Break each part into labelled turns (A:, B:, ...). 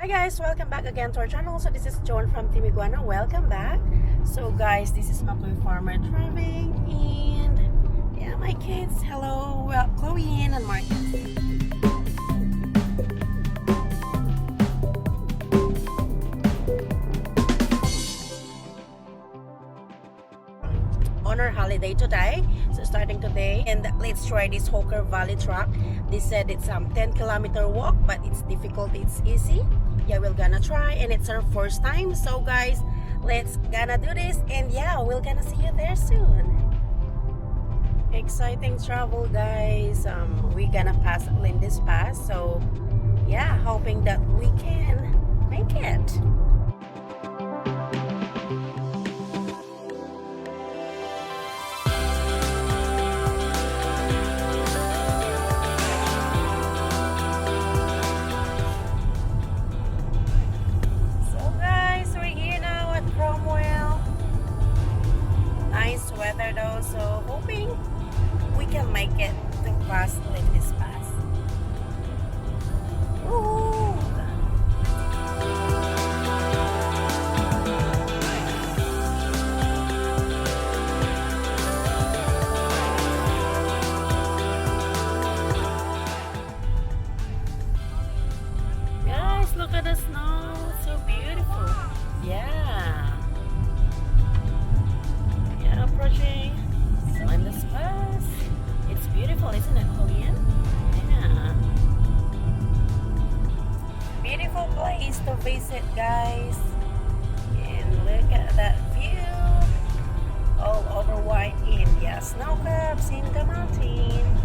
A: Hi guys, welcome back again to our channel. So this is Joan from Team Iguana. Welcome back. So guys, this is Makoy Farmer driving, and yeah, my kids. Hello, well, Chloe and Marcus. On our holiday today, so starting today, and let's try this Hooker Valley track. They said it's 10-kilometer walk, but it's difficult, it's easy. Yeah, we're gonna try, and it's our first time. So guys, let's gonna do this, and yeah, we're gonna see you there soon. Exciting travel, guys. We're gonna pass Lindy's Pass, so yeah, hoping that we can make it. Nice weather though, so hoping we can make it to pass Lindy's Pass. Woohoo! Guys, look at the snow, so beautiful. Yeah. Approaching Lindy's Pass. It's beautiful, isn't it, Korean? Yeah. Beautiful place to visit, guys. And look at that view. All over white India. Snow caps in the mountain.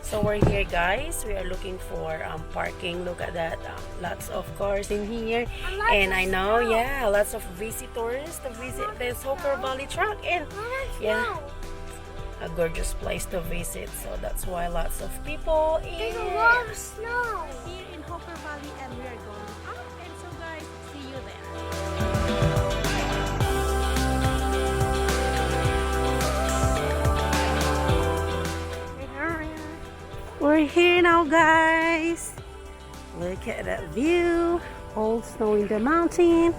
A: So we're here, guys. We are looking for parking. Look at that, lots of cars in here, and I know, yeah, lots of visitors to visit this Hooker Valley track, and yeah, a gorgeous place to visit. So that's why lots of people
B: There's a lot of snow
A: here in Hooker Valley, and we are going up. And so, guys, see you there. We're here now, guys. Look at that view. All snow in the mountain.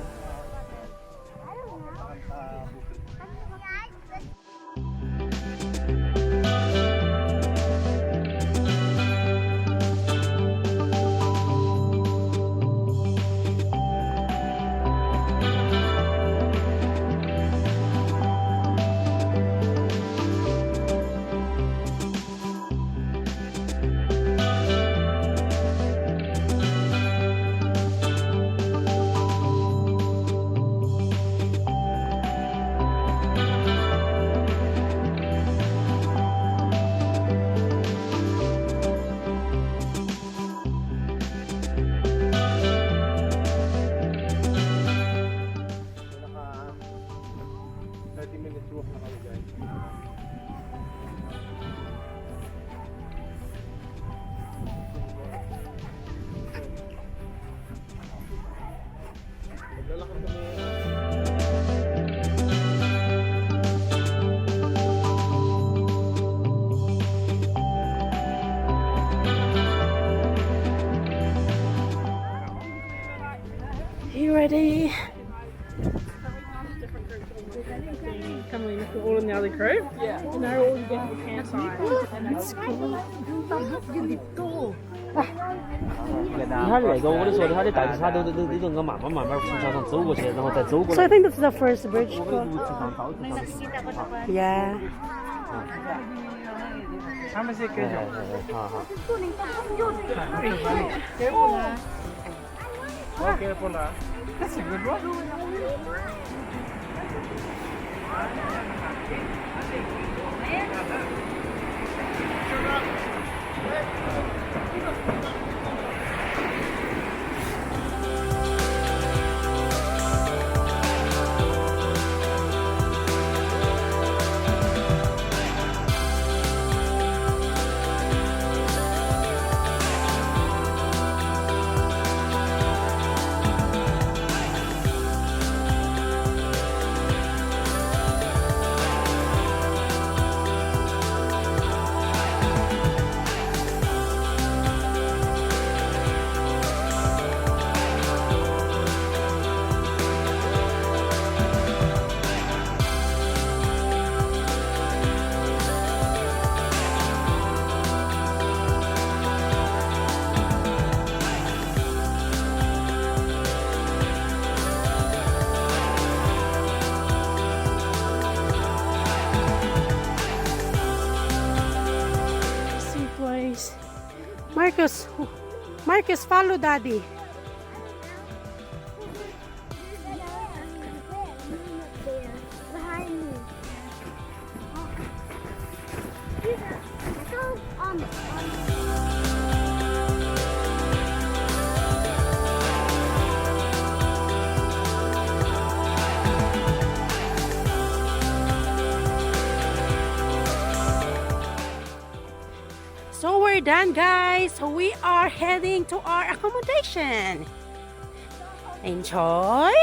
A: You ready?
C: Come on, look at all in the other crew. Yeah. And they're all together with campsite. That's cool.
D: 他那个我跟你说的，他的带着他都能够慢慢从桥上走过去，然后再走过
A: So
D: 来。
A: I think this is the first bridge.
D: 我们路途上到处上。
A: Yeah.
C: 他们是跟着。
D: 好好。
C: Careful now. That's a good one.
A: Marcus, follow daddy.
B: Behind me.
A: So we're done, guys. So we are heading to our accommodation. Enjoy.